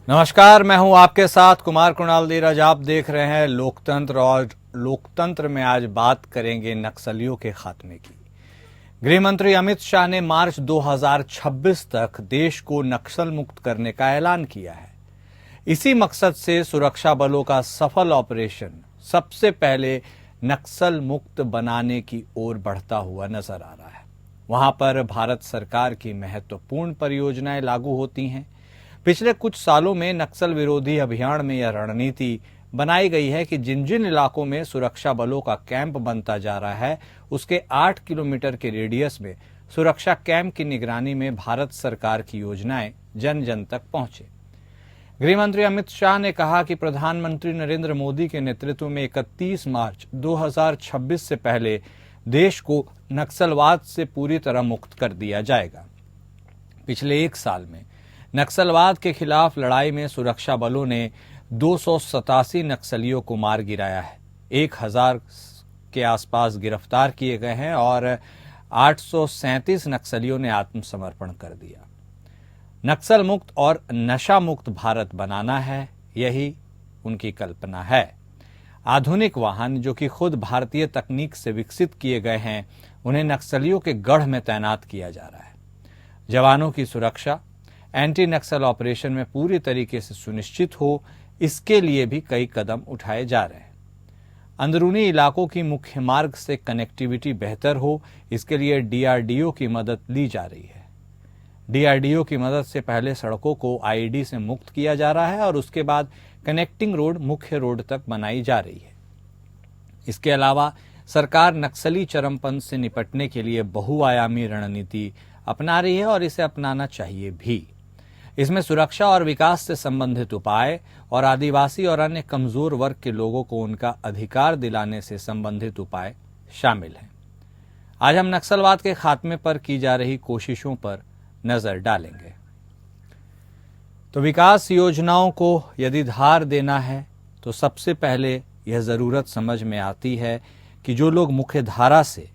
नमस्कार, मैं हूं आपके साथ कुमार कुणाल धीरज। आप देख रहे हैं लोकतंत्र और लोकतंत्र में आज बात करेंगे नक्सलियों के खात्मे की। गृह मंत्री अमित शाह ने मार्च 2026 तक देश को नक्सल मुक्त करने का ऐलान किया है। इसी मकसद से सुरक्षा बलों का सफल ऑपरेशन सबसे पहले नक्सल मुक्त बनाने की ओर बढ़ता हुआ नजर आ रहा है। वहां पर भारत सरकार की महत्वपूर्ण परियोजनाएं लागू होती हैं। पिछले कुछ सालों में नक्सल विरोधी अभियान में यह रणनीति बनाई गई है कि जिन जिन इलाकों में सुरक्षा बलों का कैंप बनता जा रहा है, उसके 8 किलोमीटर के रेडियस में सुरक्षा कैंप की निगरानी में भारत सरकार की योजनाएं जन जन तक पहुंचे। गृह मंत्री अमित शाह ने कहा कि प्रधानमंत्री नरेंद्र मोदी के नेतृत्व में 31 मार्च 2026 से पहले देश को नक्सलवाद से पूरी तरह मुक्त कर दिया जाएगा। पिछले एक साल में नक्सलवाद के खिलाफ लड़ाई में सुरक्षा बलों ने 287 नक्सलियों को मार गिराया है। 1000 के आसपास गिरफ्तार किए गए हैं और 837 नक्सलियों ने आत्मसमर्पण कर दिया। नक्सल मुक्त और नशा मुक्त भारत बनाना है, यही उनकी कल्पना है। आधुनिक वाहन जो कि खुद भारतीय तकनीक से विकसित किए गए हैं, उन्हें नक्सलियों के गढ़ में तैनात किया जा रहा है। जवानों की सुरक्षा एंटी नक्सल ऑपरेशन में पूरी तरीके से सुनिश्चित हो, इसके लिए भी कई कदम उठाए जा रहे हैं। अंदरूनी इलाकों की मुख्य मार्ग से कनेक्टिविटी बेहतर हो, इसके लिए डीआरडीओ की मदद ली जा रही है। डीआरडीओ की मदद से पहले सड़कों को आईईडी से मुक्त किया जा रहा है और उसके बाद कनेक्टिंग रोड मुख्य रोड तक बनाई जा रही है। इसके अलावा सरकार नक्सली चरमपंथ से निपटने के लिए बहुआयामी रणनीति अपना रही है और इसे अपनाना चाहिए भी। इसमें सुरक्षा और विकास से संबंधित उपाय और आदिवासी और अन्य कमजोर वर्ग के लोगों को उनका अधिकार दिलाने से संबंधित उपाय शामिल हैं। आज हम नक्सलवाद के खात्मे पर की जा रही कोशिशों पर नजर डालेंगे। तो विकास योजनाओं को यदि धार देना है तो सबसे पहले यह जरूरत समझ में आती है कि जो लोग मुख्य धारा से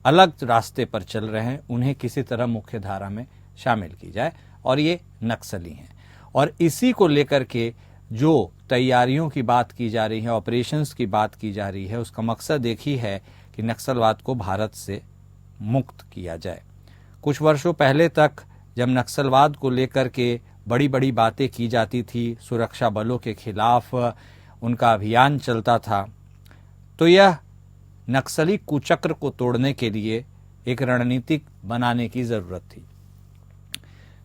अलग रास्ते पर चल रहे हैं, उन्हें किसी तरह मुख्य धारा में शामिल की जाए, और ये नक्सली हैं। और इसी को लेकर के जो तैयारियों की बात की जा रही है, ऑपरेशंस की बात की जा रही है, उसका मकसद एक ही है कि नक्सलवाद को भारत से मुक्त किया जाए। कुछ वर्षों पहले तक जब नक्सलवाद को लेकर के बड़ी बड़ी बातें की जाती थी, सुरक्षा बलों के खिलाफ उनका अभियान चलता था, तो यह नक्सली कुचक्र को तोड़ने के लिए एक रणनीति बनाने की जरूरत थी।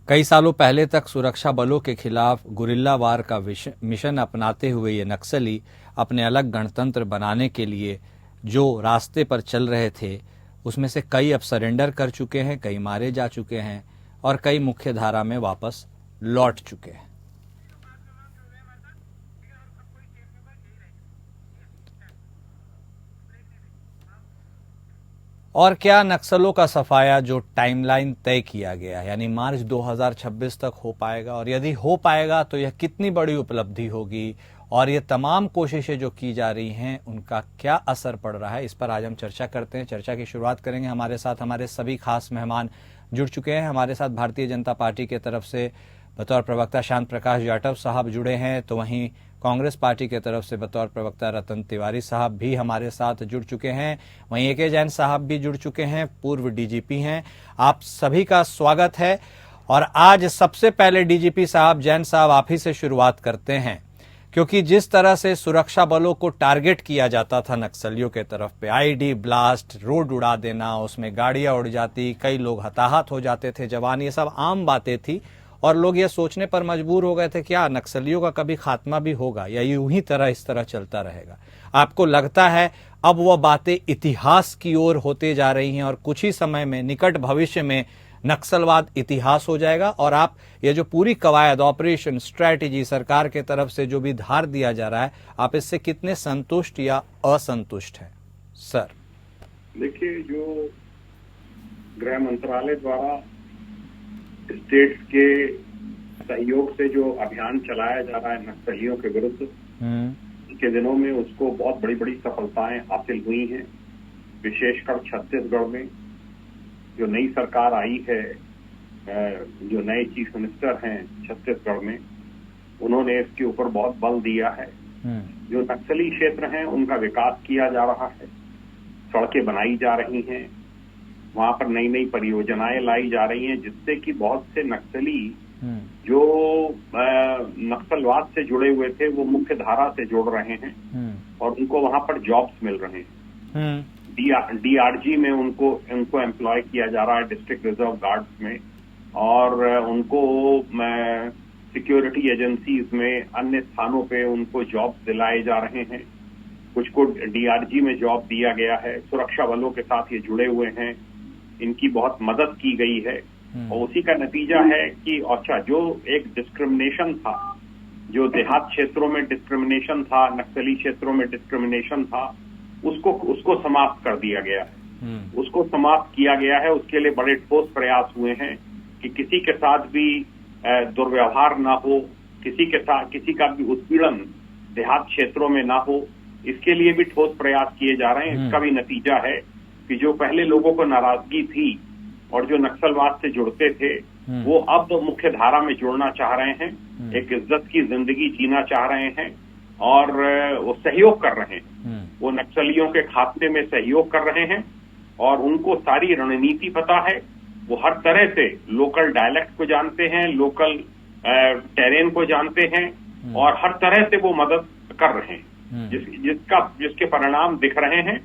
कई सालों पहले तक सुरक्षा बलों के खिलाफ गुरिल्ला वार का मिशन अपनाते हुए ये नक्सली अपने अलग गणतंत्र बनाने के लिए जो रास्ते पर चल रहे थे, उसमें से कई अब सरेंडर कर चुके हैं, कई मारे जा चुके हैं और कई मुख्य धारा में वापस लौट चुके हैं। और क्या नक्सलों का सफाया जो टाइमलाइन तय किया गया, यानी मार्च 2026 तक हो पाएगा? और यदि हो पाएगा तो यह कितनी बड़ी उपलब्धि होगी? और ये तमाम कोशिशें जो की जा रही हैं, उनका क्या असर पड़ रहा है, इस पर आज हम चर्चा करते हैं। चर्चा की शुरुआत करेंगे। हमारे साथ हमारे सभी खास मेहमान जुड़ चुके हैं। हमारे साथ भारतीय जनता पार्टी की तरफ से बतौर प्रवक्ता शांत प्रकाश जाटव साहब जुड़े हैं, तो वहीं कांग्रेस पार्टी की तरफ से बतौर प्रवक्ता रतन तिवारी साहब भी हमारे साथ जुड़ चुके हैं। वहीं ए.के. जैन साहब भी जुड़ चुके हैं, पूर्व डीजीपी हैं। आप सभी का स्वागत है। और आज सबसे पहले डीजीपी साहब, जैन साहब, आप ही से शुरुआत करते हैं, क्योंकि जिस तरह से सुरक्षा बलों को टारगेट किया जाता था नक्सलियों के तरफ पे, आईडी ब्लास्ट, रोड उड़ा देना, उसमें गाड़ियां उड़ जाती, कई लोग हताहत हो जाते थे जवान, ये सब आम बातें थी। और लोग ये सोचने पर मजबूर हो गए थे क्या नक्सलियों का कभी खात्मा भी होगा या यूं ही इस तरह चलता रहेगा? आपको लगता है अब वह बातें इतिहास की ओर होते जा रही हैं और कुछ ही समय में, निकट भविष्य में, नक्सलवाद इतिहास हो जाएगा? और आप ये जो पूरी कवायद, ऑपरेशन, स्ट्रैटेजी सरकार के तरफ से जो भी धार दिया जा रहा है, आप इससे कितने संतुष्ट या असंतुष्ट हैं सर? देखिए, जो गृह मंत्रालय द्वारा स्टेट्स के सहयोग से जो अभियान चलाया जा रहा है नक्सलियों के विरुद्ध के दिनों में, उसको बहुत बड़ी बड़ी सफलताएं हासिल हुई हैं। विशेषकर छत्तीसगढ़ में जो नई सरकार आई है, जो नए चीफ मिनिस्टर हैं छत्तीसगढ़ में, उन्होंने इसके ऊपर बहुत बल दिया है। जो नक्सली क्षेत्र हैं उनका विकास किया जा रहा है, सड़कें बनाई जा रही हैं, वहां पर नई नई परियोजनाएं लाई जा रही हैं, जिससे कि बहुत से नक्सली जो नक्सलवाद से जुड़े हुए थे वो मुख्य धारा से जुड़ रहे हैं और उनको वहां पर जॉब्स मिल रहे हैं। डीआरजी में उनको एम्प्लॉय किया जा रहा है, डिस्ट्रिक्ट रिजर्व गार्ड्स में, और उनको सिक्योरिटी एजेंसीज में अन्य स्थानों पे उनको जॉब्स दिलाए जा रहे हैं। कुछ को डीआरजी में जॉब दिया गया है, सुरक्षा बलों के साथ ये जुड़े हुए हैं, इनकी बहुत मदद की गई है और उसी का नतीजा है कि अच्छा जो एक डिस्क्रिमिनेशन था, जो देहात क्षेत्रों में डिस्क्रिमिनेशन था, नक्सली क्षेत्रों में डिस्क्रिमिनेशन था, उसको समाप्त कर दिया गया है। उसको समाप्त किया गया है, उसके लिए बड़े ठोस प्रयास हुए हैं कि किसी के साथ भी दुर्व्यवहार ना हो, किसी का भी उत्पीड़न देहात क्षेत्रों में ना हो, इसके लिए भी ठोस प्रयास किए जा रहे हैं। इसका भी नतीजा है कि जो पहले लोगों को नाराजगी थी और जो नक्सलवाद से जुड़ते थे वो अब मुख्य धारा में जुड़ना चाह रहे हैं, एक इज्जत की जिंदगी जीना चाह रहे हैं और वो सहयोग कर रहे हैं। वो नक्सलियों के खात्मे में सहयोग कर रहे हैं और उनको सारी रणनीति पता है। वो हर तरह से लोकल डायलेक्ट को जानते हैं, लोकल टेरेन को जानते हैं और हर तरह से वो मदद कर रहे हैं, जिसके परिणाम दिख रहे हैं।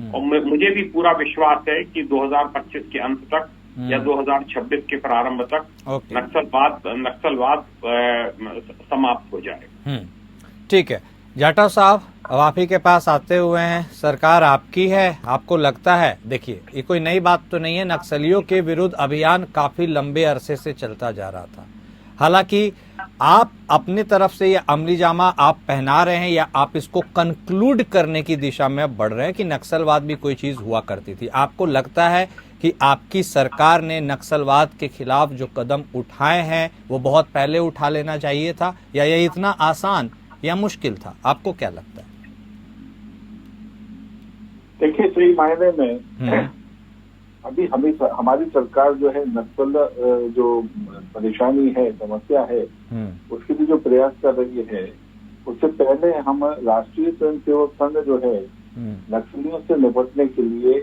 और मुझे भी पूरा विश्वास है कि 2025 के अंत तक या 2026 के प्रारंभ तक नक्सलवाद समाप्त हो जाएगा। ठीक है जाटव साहब, अब आप ही के पास आते हुए हैं। सरकार आपकी है, आपको लगता है, देखिए ये कोई नई बात तो नहीं है, नक्सलियों के विरुद्ध अभियान काफी लंबे अरसे से चलता जा रहा था। हालांकि आप अपनी तरफ से ये अमली जामा आप पहना रहे हैं या आप इसको कंक्लूड करने की दिशा में बढ़ रहे हैं कि नक्सलवाद भी कोई चीज हुआ करती थी। आपको लगता है कि आपकी सरकार ने नक्सलवाद के खिलाफ जो कदम उठाए हैं वो बहुत पहले उठा लेना चाहिए था, या ये इतना आसान या मुश्किल था? आपको क्या लगता है? देखिए, सही मायने में अभी हमारी सरकार जो है नक्सल जो परेशानी है, समस्या है, उसके लिए जो प्रयास कर रही है, उससे पहले हम राष्ट्रीय स्वयंसेवक संघ जो है नक्सलियों से निपटने के लिए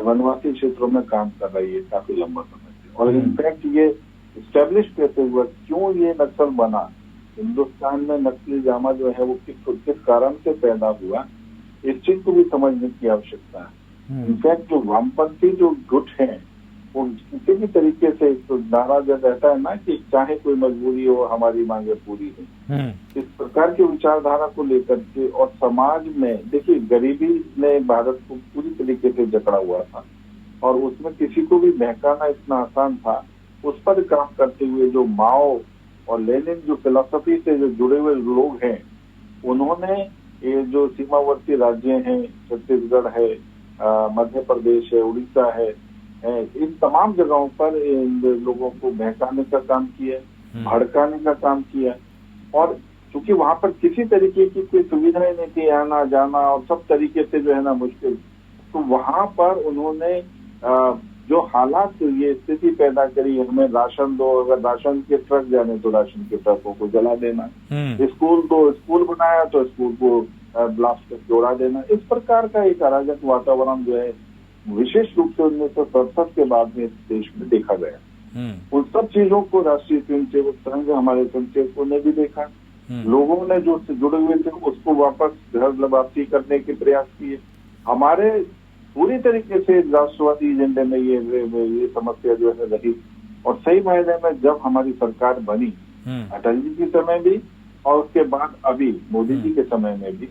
वनवासी क्षेत्रों में काम कर रही है काफी लंबा समय से। और इनफैक्ट ये इस्टेब्लिश कैसे हुआ, क्यों ये नक्सल बना, हिंदुस्तान में नक्सली जामा जो है वो किस कारण से पैदा हुआ, इस चीज को भी समझने की आवश्यकता है। इनफैक्ट जो वामपंथी जो गुट है वो किसी भी तरीके से तो नारा जो रहता है ना कि चाहे कोई मजबूरी हो हमारी मांगे पूरी है, इस प्रकार की विचारधारा को लेकर के और समाज में देखिए गरीबी ने भारत को पूरी तरीके से जकड़ा हुआ था और उसमें किसी को भी बहकाना इतना आसान था। उस पर काम करते हुए जो माओ और लेनिन जो फिलॉसफी से जो जुड़े हुए लोग हैं, उन्होंने ये जो सीमावर्ती राज्य हैं, छत्तीसगढ़ है, मध्य प्रदेश है, उड़ीसा है, इन तमाम जगहों पर इन लोगों को बहकाने का काम किया, भड़काने का काम किया। और चूंकि वहां पर किसी तरीके की कोई सुविधाएं नहीं थी, आना जाना और सब तरीके से जो है ना मुश्किल, तो वहां पर उन्होंने जो हालात ये स्थिति पैदा करी, हमें राशन दो, अगर राशन के ट्रक जाने तो राशन के ट्रकों को जला देना, स्कूल दो, स्कूल बनाया तो स्कूल को ब्लास्ट करके उड़ा देना। इस प्रकार का एक अराजक वातावरण जो है विशेष रूप से 1967 के बाद में इस देश में देखा गया। उन सब चीजों को राष्ट्रीय स्वयंसेवक संघ, हमारे स्वयंसेवकों ने भी देखा, लोगों ने जो जुड़े हुए थे उसको वापस घर वापसी करने के प्रयास किए। हमारे पूरी तरीके से राष्ट्रवादी एजेंडे में ये समस्या जो है रही। और सही मायने में जब हमारी सरकार बनी, अटल जी के समय भी और उसके बाद अभी मोदी जी के समय में भी,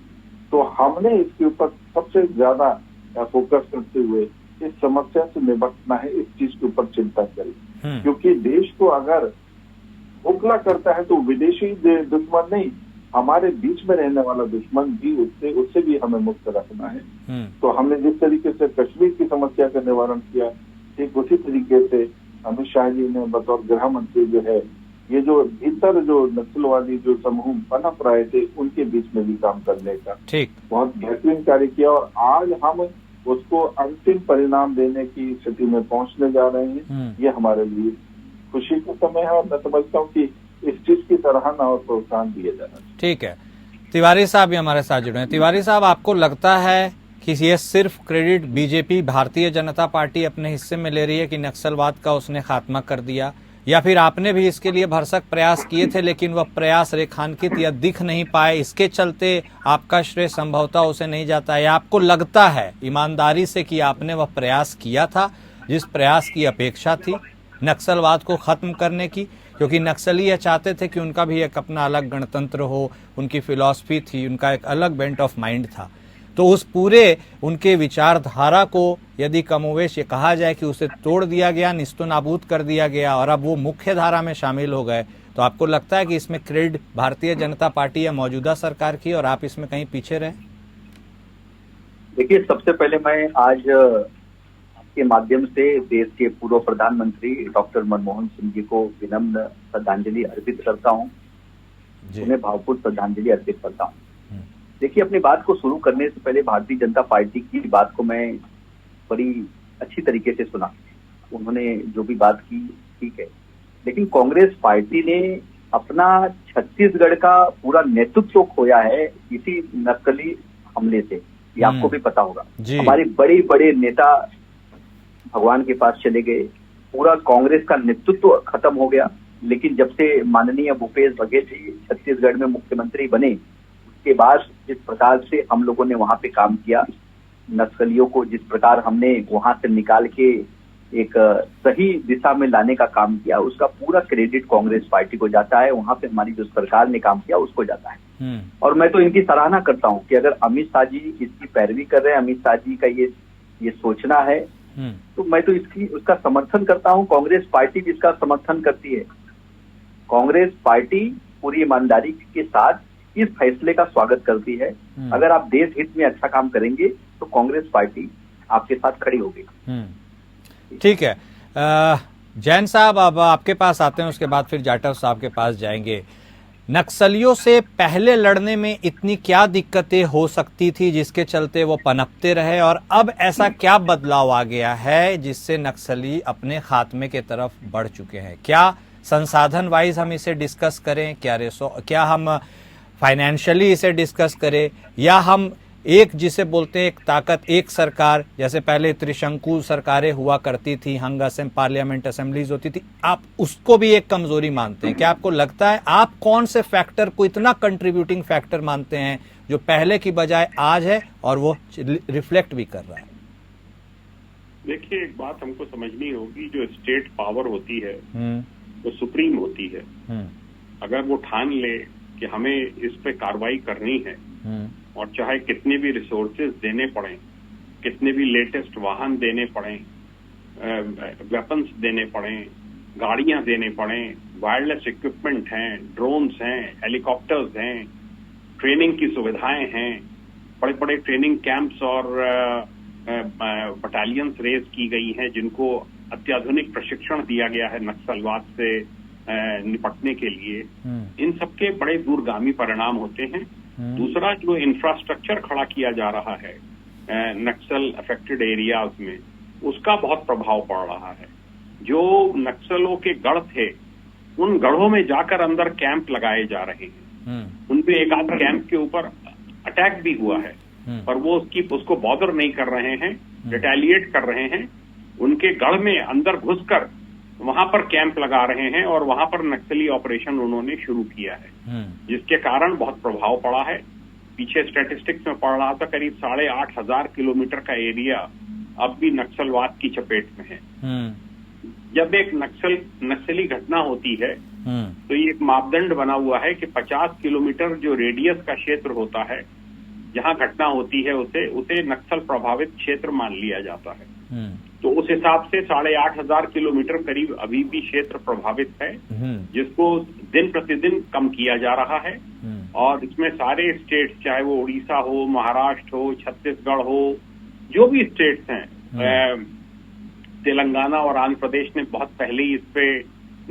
तो हमने इसके ऊपर सबसे ज्यादा फोकस करते हुए इस समस्या से निपटना है, इस चीज के ऊपर चिंता करी। क्योंकि देश को अगर खोखला करता है तो विदेशी दुश्मन नहीं, हमारे बीच में रहने वाला दुश्मन भी उससे भी हमें मुक्त रखना है। तो हमने जिस तरीके से कश्मीर की समस्या का निवारण किया, ठीक उसी तरीके से अमित शाह जी ने बतौर गृह मंत्री जो है ये जो भीतर जो नक्सलवादी जो समूह पनप रहे थे उनके बीच में भी काम करने का बहुत बेहतरीन कार्य किया। और आज हम उसको अंतिम परिणाम देने की स्थिति में पहुंचने जा रहे हैं। ये हमारे लिए खुशी का समय है और मैं समझता हूँ कि इस चीज की सराहना और प्रोत्साहन दिया जाना चाहिए। ठीक है, तिवारी साहब भी हमारे साथ जुड़े हैं। तिवारी साहब, आपको लगता है कि ये सिर्फ credit BJP Bharatiya Janata party अपने हिस्से में ले रही है कि नक्सलवाद का उसने खात्मा कर दिया, या फिर आपने भी इसके लिए भरसक प्रयास किए थे लेकिन वह प्रयास रेखांकित या दिख नहीं पाए, इसके चलते आपका श्रेय संभवतः उसे नहीं जाता है? या आपको लगता है ईमानदारी से कि आपने वह प्रयास किया था जिस प्रयास की अपेक्षा थी नक्सलवाद को खत्म करने की? क्योंकि नक्सली यह चाहते थे कि उनका भी एक अपना अलग गणतंत्र हो, उनकी फिलॉसफी थी, उनका एक अलग बेंट ऑफ माइंड था। तो उस पूरे उनके विचारधारा को यदि कमोवेश ये कहा जाए कि उसे तोड़ दिया गया, निस्तो नाबूद कर दिया गया और अब वो मुख्य धारा में शामिल हो गए, तो आपको लगता है कि इसमें क्रेडिट भारतीय जनता पार्टी या मौजूदा सरकार की और आप इसमें कहीं पीछे रहे? देखिए, सबसे पहले मैं आज आपके माध्यम से देश के पूर्व प्रधानमंत्री डॉक्टर मनमोहन सिंह जी को विनम्र श्रद्धांजलि अर्पित करता हूँ, उन्हें भावपूर्ण श्रद्धांजलि अर्पित करता हूँ। देखिए, अपनी बात को शुरू करने से पहले भारतीय जनता पार्टी की बात को मैं बड़ी अच्छी तरीके से सुना। उन्होंने जो भी बात की ठीक है, लेकिन कांग्रेस पार्टी ने अपना छत्तीसगढ़ का पूरा नेतृत्व खोया है इसी नक्सली हमले से। ये आपको भी पता होगा। हमारे बड़े बड़े नेता भगवान के पास चले गए, पूरा कांग्रेस का नेतृत्व खत्म हो गया। लेकिन जब से माननीय भूपेश बघेल जी छत्तीसगढ़ में मुख्यमंत्री बने, के बाद जिस प्रकार से हम लोगों ने वहां पे काम किया, नक्सलियों को जिस प्रकार हमने वहां से निकाल के एक सही दिशा में लाने का काम किया, उसका पूरा क्रेडिट कांग्रेस पार्टी को जाता है। वहां पे हमारी जो सरकार ने काम किया उसको जाता है। और मैं तो इनकी सराहना करता हूं कि अगर अमित शाह जी इसकी पैरवी कर रहे हैं, अमित शाह जी का ये सोचना है, तो मैं तो उसका समर्थन करता हूं। कांग्रेस पार्टी भी इसका समर्थन करती है। कांग्रेस पार्टी पूरी ईमानदारी के साथ इस फैसले का स्वागत करती है। अगर आप देश हित में अच्छा काम करेंगे तो कांग्रेस पार्टी आपके साथ खड़ी होगी। ठीक है, जैन साहब अब आपके पास आते हैं, उसके बाद फिर जाटव साहब के पास जाएंगे। नक्सलियों से पहले लड़ने में इतनी क्या दिक्कतें हो सकती थी जिसके चलते वो पनपते रहे, और अब ऐसा क्या बदलाव आ गया है जिससे नक्सली अपने खात्मे के तरफ बढ़ चुके हैं? क्या संसाधन वाइज हम इसे डिस्कस करें, क्या हम फाइनेंशियली इसे डिस्कस करें, या हम एक जिसे बोलते हैं एक ताकत, एक सरकार, जैसे पहले त्रिशंकु सरकारें हुआ करती थी, हंग असेंबली पार्लियामेंट असेंबलीज होती थी, आप उसको भी एक कमजोरी मानते हैं? क्या आपको लगता है, आप कौन से फैक्टर को इतना कंट्रीब्यूटिंग फैक्टर मानते हैं जो पहले की बजाय आज है और वो रिफ्लेक्ट भी कर रहा है? देखिए, एक बात हमको समझनी होगी, जो स्टेट पावर होती है वो सुप्रीम होती है। अगर वो ठान ले कि हमें इस पे कार्रवाई करनी है, और चाहे कितने भी रिसोर्सेज देने पड़े, कितने भी लेटेस्ट वाहन देने पड़े, वेपन्स देने पड़े, गाड़ियां देने पड़े, वायरलेस इक्विपमेंट हैं, ड्रोन्स हैं, हेलीकॉप्टर्स हैं, ट्रेनिंग की सुविधाएं हैं, बड़े बड़े ट्रेनिंग कैंप्स और बटालियंस रेज की गई हैं जिनको अत्याधुनिक प्रशिक्षण दिया गया है नक्सलवाद से निपटने के लिए। इन सबके बड़े दूरगामी परिणाम होते हैं। दूसरा, जो इंफ्रास्ट्रक्चर खड़ा किया जा रहा है नक्सल अफेक्टेड एरियाज में, उसका बहुत प्रभाव पड़ रहा है। जो नक्सलों के गढ़ थे, उन गढ़ों में जाकर अंदर कैंप लगाए जा रहे हैं। उनपे एक आध कैंप के ऊपर अटैक भी हुआ है, पर वो उसको बॉदर नहीं कर रहे हैं, रिटेलिएट कर रहे हैं। उनके गढ़ में अंदर घुसकर वहां पर कैंप लगा रहे हैं और वहां पर नक्सली ऑपरेशन उन्होंने शुरू किया है, जिसके कारण बहुत प्रभाव पड़ा है। पीछे स्टैटिस्टिक्स में पढ़ रहा था, करीब 8,500 किलोमीटर का एरिया अब भी नक्सलवाद की चपेट में है। जब एक नक्सली घटना होती है तो ये एक मापदंड बना हुआ है कि 50 किलोमीटर जो रेडियस का क्षेत्र होता है जहां घटना होती है उसे नक्सल प्रभावित क्षेत्र मान लिया जाता है। तो उस हिसाब से 8,500 किलोमीटर करीब अभी भी क्षेत्र प्रभावित है, जिसको दिन प्रतिदिन कम किया जा रहा है। और इसमें सारे स्टेट, चाहे वो उड़ीसा हो, महाराष्ट्र हो, छत्तीसगढ़ हो, जो भी स्टेट्स हैं, तेलंगाना और आंध्र प्रदेश ने बहुत पहले ही इस पे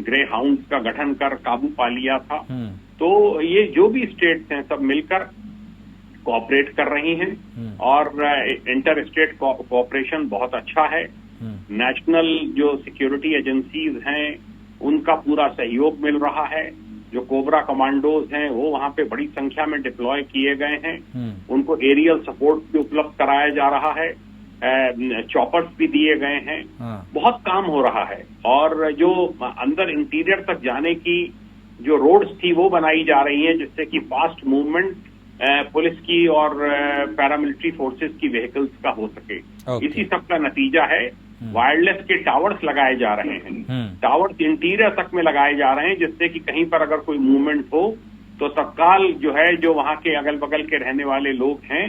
ग्रे हाउंड्स का गठन कर काबू पा लिया था। तो ये जो भी स्टेट्स हैं सब मिलकर कोऑपरेट कर रही हैं और इंटर स्टेट कोऑपरेशन बहुत अच्छा है। नेशनल जो सिक्योरिटी एजेंसीज हैं उनका पूरा सहयोग मिल रहा है। जो कोबरा कमांडोज हैं वो वहां पे बड़ी संख्या में डिप्लॉय किए गए हैं। उनको एरियल सपोर्ट भी उपलब्ध कराया जा रहा है, चॉपर्स भी दिए गए हैं। बहुत काम हो रहा है और जो अंदर इंटीरियर तक जाने की जो रोड्स थी वो बनाई जा रही हैं, जिससे कि फास्ट मूवमेंट पुलिस की और पैरामिलिट्री फोर्सेस की व्हीकल्स का हो सके। इसी सब का नतीजा है वायरलेस के टावर्स लगाए जा रहे हैं। टावर्स इंटीरियर तक में लगाए जा रहे हैं, जिससे कि कहीं पर अगर कोई मूवमेंट हो तो तत्काल जो है, जो वहां के अगल बगल के रहने वाले लोग हैं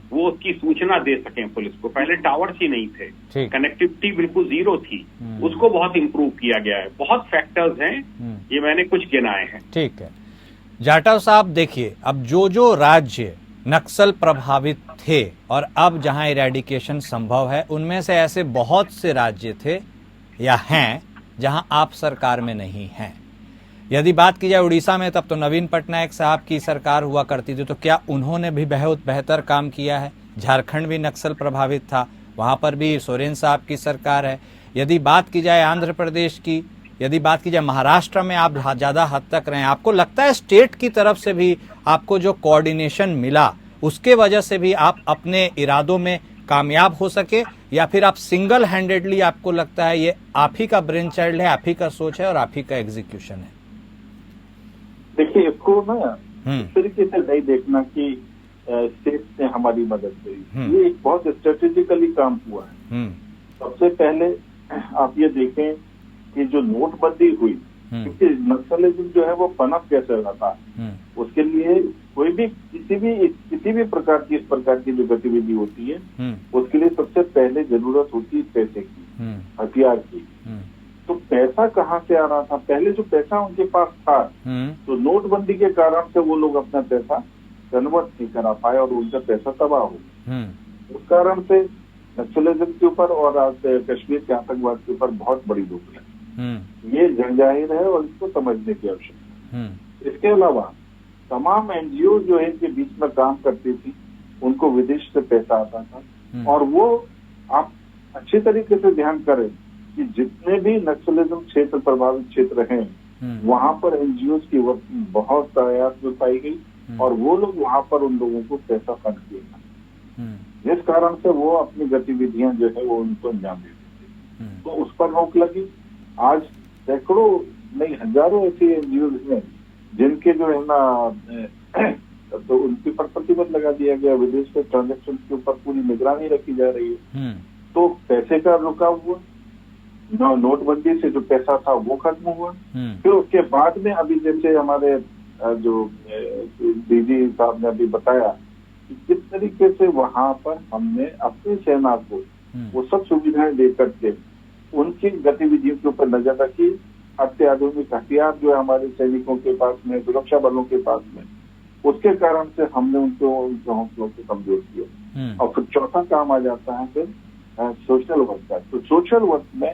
वो उसकी सूचना दे सकें पुलिस को। पहले टावर्स ही नहीं थे, कनेक्टिविटी बिल्कुल जीरो थी, उसको बहुत इंप्रूव किया गया है। बहुत फैक्टर्स हैं, ये मैंने कुछ गिनाए हैं। ठीक है जाटव साहब, देखिए अब जो राज्य नक्सल प्रभावित थे और अब जहां इरेडिकेशन संभव है, उनमें से ऐसे बहुत से राज्य थे या हैं जहां आप सरकार में नहीं हैं। यदि बात की जाए उड़ीसा में, तब तो नवीन पटनायक साहब की सरकार हुआ करती थी, तो क्या उन्होंने भी बहुत बेहतर काम किया है? झारखंड भी नक्सल प्रभावित था, वहां पर भी सोरेन साहब की सरकार है। यदि बात की जाए आंध्र प्रदेश की, यदि बात की जाए महाराष्ट्र में आप ज्यादा हद तक रहे, आपको लगता है स्टेट की तरफ से भी आपको जो कोऑर्डिनेशन मिला उसके वजह से भी आप अपने इरादों में कामयाब हो सके, या फिर आप सिंगल हैंडेडली आपको लगता है ये आप ही का ब्रेन चाइल्ड है, आप ही का सोच है और आप ही का एग्जीक्यूशन है? देखिए, इसको ना इस तरीके से नहीं देखना कि स्टेट ने हमारी मदद करी। ये एक बहुत स्ट्रेटेजिकली काम हुआ है। सबसे पहले आप ये देखें कि जो नोटबंदी हुई, क्योंकि नक्सलिज्म जो है वो पनप कैसे रहा था, उसके लिए कोई भी किसी भी प्रकार की इस प्रकार की जो गतिविधि होती है उसके लिए सबसे पहले जरूरत होती है पैसे की, हथियार की। तो पैसा कहाँ से आ रहा था? पहले जो पैसा उनके पास था, तो नोटबंदी के कारण से वो लोग अपना पैसा कन्वर्ट नहीं करा पाए और उनका पैसा तबाह हो। उस कारण से नक्सलिज्म के ऊपर और कश्मीर के आतंकवाद के ऊपर बहुत बड़ी रोक लगी। ये जनजाहिर है और इसको समझने की आवश्यकता है। इसके अलावा तमाम एनजीओ जो है इनके बीच में काम करती थी, उनको विदेश से पैसा आता था। और वो आप अच्छे तरीके से ध्यान करें कि जितने भी नक्सलिज्म क्षेत्र प्रभावित क्षेत्र हैं वहां पर एनजीओ की वर्किंग बहुत प्रयास में पाई गई और वो लोग वहां पर उन लोगों को पैसा फंड किया, जिस कारण से वो अपनी गतिविधियां जो है वो उनको अंजाम देते थे। तो उस पर रोक लगी। आज सैकड़ों नहीं हजारों ऐसी एनजीओ हैं जिनके जो है ना तो उनके पर प्रतिबंध लगा दिया गया, विदेश के ट्रांजेक्शन के ऊपर पूरी निगरानी रखी जा रही है। तो पैसे का रुकाव हुआ, नोटबंदी से जो पैसा था वो खत्म हुआ। फिर उसके बाद में अभी जैसे हमारे जो डीजी साहब ने अभी बताया कि किस तरीके से वहां पर हमने अपनी सेना को वो सब सुविधाएं दे करके उनकी गतिविधियों के ऊपर नजर रखी। अत्याधुनिक हथियार जो है हमारे सैनिकों के पास में, सुरक्षा बलों के पास में, उसके कारण से हमने उनके हौसलों को कमजोर किया। और फिर चौथा काम आ जाता है फिर सोशल वर्क का। तो सोशल वर्क में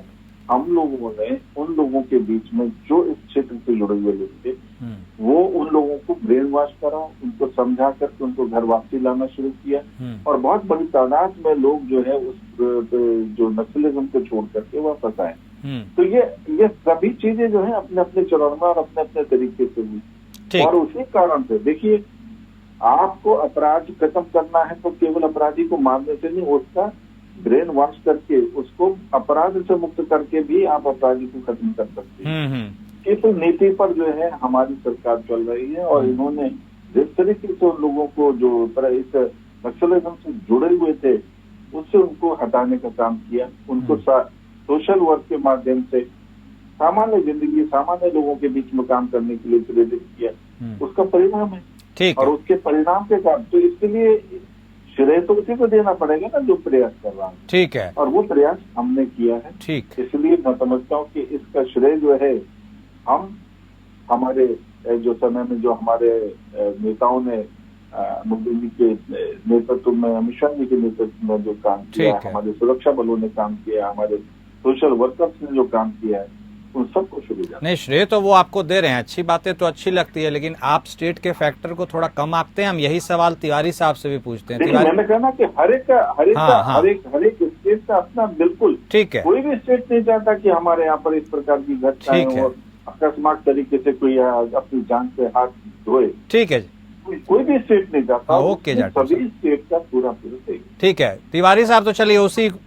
हम लोगों ने उन लोगों के बीच में जो इस क्षेत्र से जुड़े हुए लोग थे वो उन लोगों को ब्रेन वॉश करा, उनको समझा करके उनको घर वापसी लाना शुरू किया और बहुत बड़ी तादाद में लोग जो है उस जो नक्सलिज्म को छोड़ करके वापस आए। तो ये सभी चीजें जो है अपने अपने चरण में और अपने अपने तरीके से हुई। और उसी कारण से देखिए, आपको अपराध खत्म करना है तो केवल अपराधी को मारने से नहीं, उसका ब्रेन वॉश करके उसको अपराध से मुक्त करके भी आप अपराधी को खत्म कर सकते हैं। इस नीति पर जो है हमारी सरकार चल रही है और इन्होंने जिस तरीके से उन लोगों को जो इस नक्सलिज्म से जुड़े हुए थे उससे उनको हटाने का काम किया, उनको सोशल वर्क के माध्यम से सामान्य जिंदगी, सामान्य लोगों के बीच में काम करने के लिए प्रेरित किया, उसका परिणाम है। और उसके परिणाम के कारण तो इसके लिए श्रेय तो उसी को देना पड़ेगा ना जो प्रयास कर रहा है। ठीक है, और वो प्रयास हमने किया है। ठीक, इसलिए मैं समझता हूँ कि इसका श्रेय जो है हम हमारे जो समय में जो हमारे नेताओं ने मोदी जी के नेतृत्व में, अमित शाह जी के नेतृत्व में जो काम किया, हमारे सुरक्षा बलों ने काम किया, हमारे सोशल वर्कर्स ने जो काम किया है, उन सबको शुरू नहीं, श्रेय तो वो आपको दे रहे हैं, अच्छी बातें तो अच्छी लगती है, लेकिन आप स्टेट के फैक्टर को थोड़ा कम आंकते हैं। हम यही सवाल तिवारी साहब से भी पूछते हैं। मैंने कहा ना कि हर एक स्टेट का अपना, बिल्कुल ठीक है, कोई भी स्टेट नहीं चाहता कि हमारे यहाँ पर इस प्रकार की घटनाएं हो, अकस्मात तरीके से कोई अपनी जान से हाथ धोए, ठीक है जी, कोई भी स्टेट नहीं जाता। ओके जाट सभी स्टेट का पूरा सही। ठीक है तिवारी साहब, तो चलिए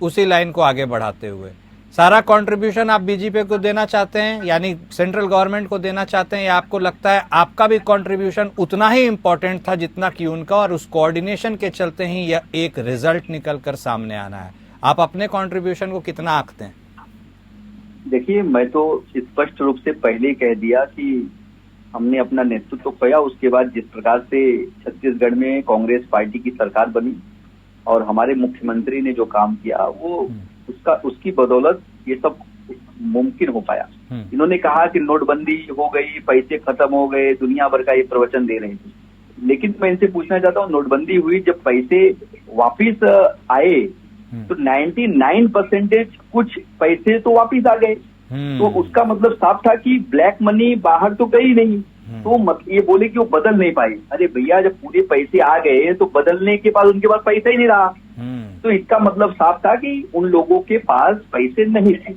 उसी लाइन को आगे बढ़ाते हुए, सारा कंट्रीब्यूशन आप बीजेपी को देना चाहते हैं, यानी सेंट्रल गवर्नमेंट को देना चाहते हैं, या आपको लगता है आपका भी कंट्रीब्यूशन उतना ही इम्पोर्टेंट था जितना कि उनका, और उस कोऑर्डिनेशन के चलते ही यह एक रिजल्ट निकल कर सामने आना है? आप अपने कंट्रीब्यूशन को कितना आंकते हैं? देखिए, मैं तो स्पष्ट रूप से पहले ही कह दिया कि हमने अपना नेतृत्व किया। उसके बाद जिस प्रकार से छत्तीसगढ़ में कांग्रेस पार्टी की सरकार बनी और हमारे मुख्यमंत्री ने जो काम किया, वो उसकी बदौलत ये सब मुमकिन हो पाया। इन्होंने कहा कि नोटबंदी हो गई, पैसे खत्म हो गए, दुनिया भर का ये प्रवचन दे रहे थे, लेकिन मैं इनसे पूछना चाहता हूँ, नोटबंदी हुई, जब पैसे वापिस आए तो 99% कुछ पैसे तो वापिस आ गए, तो उसका मतलब साफ था कि ब्लैक मनी बाहर तो गई नहीं। तो ये बोले कि वो बदल नहीं पाई। अरे भैया, जब पूरे पैसे आ गए तो बदलने के बाद उनके पास पैसा ही नहीं रहा, तो इसका मतलब साफ था कि उन लोगों के पास पैसे नहीं थे।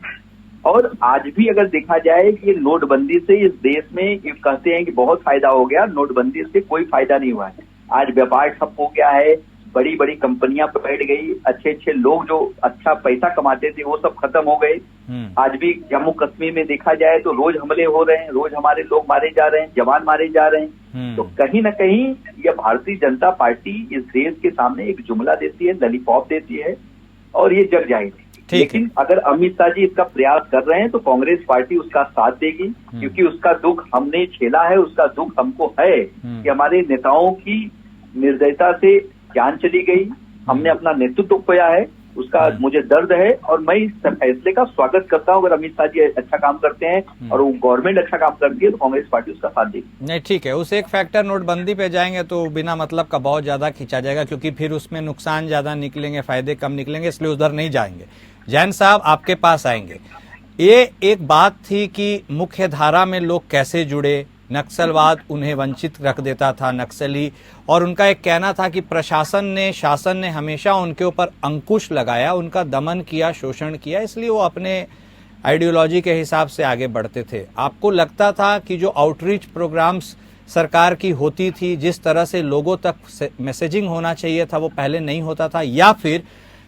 और आज भी अगर देखा जाए कि नोटबंदी से इस देश में ये कहते हैं कि बहुत फायदा हो गया, नोटबंदी से कोई फायदा नहीं हुआ है। आज व्यापार ठप हो गया है, बड़ी बड़ी कंपनियां बैठ गई, अच्छे अच्छे लोग जो अच्छा पैसा कमाते थे वो सब खत्म हो गए। आज भी जम्मू कश्मीर में देखा जाए तो रोज हमले हो रहे हैं, रोज हमारे लोग मारे जा रहे हैं, जवान मारे जा रहे हैं। तो कहीं ना कहीं यह भारतीय जनता पार्टी इस देश के सामने एक जुमला देती है, लॉलीपॉप देती है, और ये जग जाएगी। लेकिन अगर अमित शाह जी इसका प्रयास कर रहे हैं तो कांग्रेस पार्टी उसका साथ देगी, क्योंकि उसका दुख हमने झेला है, उसका दुख हमको है कि हमारे नेताओं की निर्दयता से जान चली गई, हमने अपना नेतृत्व खोया है, उसका मुझे दर्द है। और मैं इस फैसले का स्वागत करता हूं। अगर अमित शाह जी अच्छा काम करते हैं और वो गवर्नमेंट अच्छा काम करती है तो कांग्रेस पार्टी उसका साथ देगी। नहीं, ठीक है, उस एक फैक्टर नोटबंदी पे जाएंगे तो बिना मतलब का बहुत ज्यादा खींचा जाएगा, क्योंकि फिर उसमें नुकसान ज्यादा निकलेंगे, फायदे कम निकलेंगे, इसलिए उधर नहीं जाएंगे। जैन साहब, आपके पास आएंगे। ये एक बात थी कि मुख्य धारा में लोग कैसे जुड़े, नक्सलवाद उन्हें वंचित रख देता था, नक्सली, और उनका एक कहना था कि शासन ने हमेशा उनके ऊपर अंकुश लगाया, उनका दमन किया, शोषण किया, इसलिए वो अपने आइडियोलॉजी के हिसाब से आगे बढ़ते थे। आपको लगता था कि जो आउटरीच प्रोग्राम्स सरकार की होती थी, जिस तरह से लोगों तक मैसेजिंग होना चाहिए था, वो पहले नहीं होता था, या फिर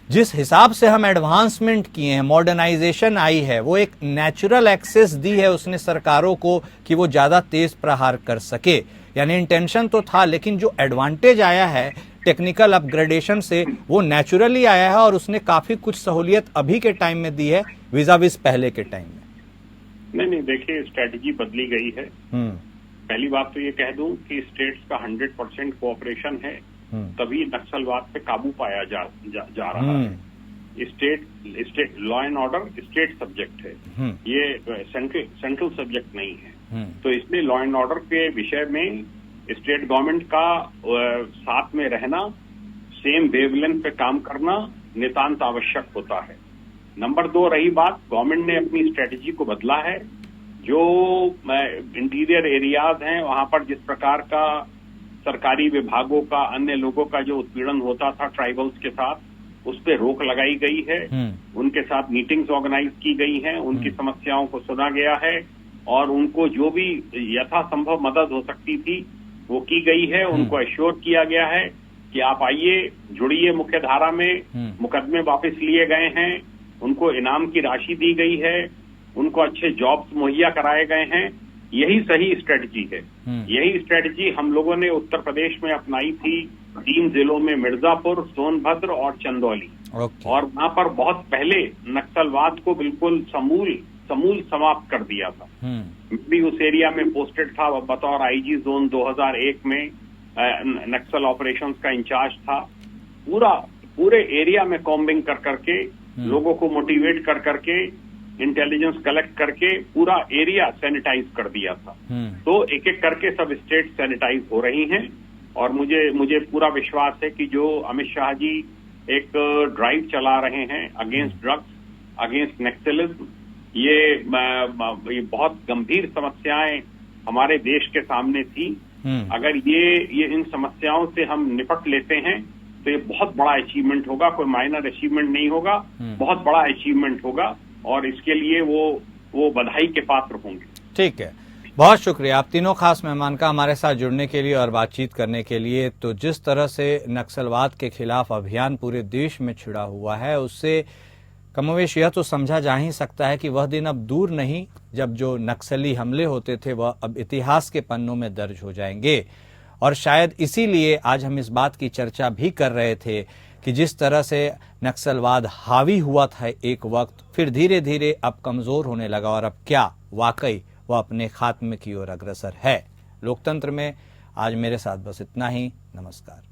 जिस हिसाब से हम एडवांसमेंट किए हैं, मॉडर्नाइजेशन आई है, वो एक नेचुरल एक्सेस दी है उसने सरकारों को कि वो ज्यादा तेज प्रहार कर सके, यानी इंटेंशन तो था, लेकिन जो एडवांटेज आया है टेक्निकल अपग्रेडेशन से वो नेचुरली आया है, और उसने काफी कुछ सहूलियत अभी के टाइम में दी है विज़ाविज़ पहले के टाइम में। नहीं, देखिए, स्ट्रेटजी बदली गई है। पहली बात तो ये कह दूं कि स्टेट्स का 100% कोऑपरेशन है, तभी नक्सलवाद पे काबू पाया जा रहा है। State law and order state subject है, ये सेंट्रल सब्जेक्ट नहीं है। तो इसलिए लॉ एंड ऑर्डर के विषय में स्टेट गवर्नमेंट का साथ में रहना, सेम वेवलेंथ पे काम करना नितांत आवश्यक होता है। नंबर 2, रही बात, गवर्नमेंट ने अपनी स्ट्रेटेजी को बदला है। जो इंटीरियर एरियाज हैं वहां पर जिस प्रकार का सरकारी विभागों का, अन्य लोगों का जो उत्पीड़न होता था ट्राइबल्स के साथ, उस पर रोक लगाई गई है। उनके साथ मीटिंग्स ऑर्गेनाइज की गई हैं, उनकी समस्याओं को सुना गया है, और उनको जो भी यथासंभव मदद हो सकती थी वो की गई है। उनको एश्योर किया गया है कि आप आइए, जुड़िए मुख्य धारा में, मुकदमे वापस लिए गए हैं, उनको इनाम की राशि दी गई है, उनको अच्छे जॉब्स मुहैया कराए गए हैं। यही सही स्ट्रेटजी है। यही स्ट्रेटजी हम लोगों ने उत्तर प्रदेश में अपनाई थी 3 जिलों में, मिर्जापुर, सोनभद्र और चंदौली। और वहां पर बहुत पहले नक्सलवाद को बिल्कुल समूल समाप्त कर दिया था। भी उस एरिया में पोस्टेड था, बतौर आईजी जोन 2001 में नक्सल ऑपरेशंस का इंचार्ज था। पूरे एरिया में कॉम्बिंग कर करके, लोगों को मोटिवेट कर करके, इंटेलिजेंस कलेक्ट करके पूरा एरिया सैनिटाइज कर दिया था। तो एक एक करके सब स्टेट सैनिटाइज हो रही हैं, और मुझे पूरा विश्वास है कि जो अमित शाह जी एक ड्राइव चला रहे हैं अगेंस्ट ड्रग्स, अगेंस्ट नक्सलिज्म, ये बहुत गंभीर समस्याएं हमारे देश के सामने थी। अगर ये इन समस्याओं से हम निपट लेते हैं तो ये बहुत बड़ा अचीवमेंट होगा, कोई माइनर अचीवमेंट नहीं होगा, बहुत बड़ा अचीवमेंट होगा, और इसके लिए वो बधाई के पात्र होंगे। ठीक है, बहुत शुक्रिया आप तीनों खास मेहमान का हमारे साथ जुड़ने के लिए और बातचीत करने के लिए। तो जिस तरह से नक्सलवाद के खिलाफ अभियान पूरे देश में छिड़ा हुआ है, उससे कमोवेश यह तो समझा जा ही सकता है कि वह दिन अब दूर नहीं जब जो नक्सली हमले होते थे वह अब इतिहास के पन्नों में दर्ज हो जाएंगे। और शायद इसीलिए आज हम इस बात की चर्चा भी कर रहे थे कि जिस तरह से नक्सलवाद हावी हुआ था एक वक्त, फिर धीरे धीरे अब कमजोर होने लगा और अब क्या वाकई वह अपने खात्मे की ओर अग्रसर है। लोकतंत्र में आज मेरे साथ बस इतना ही। नमस्कार।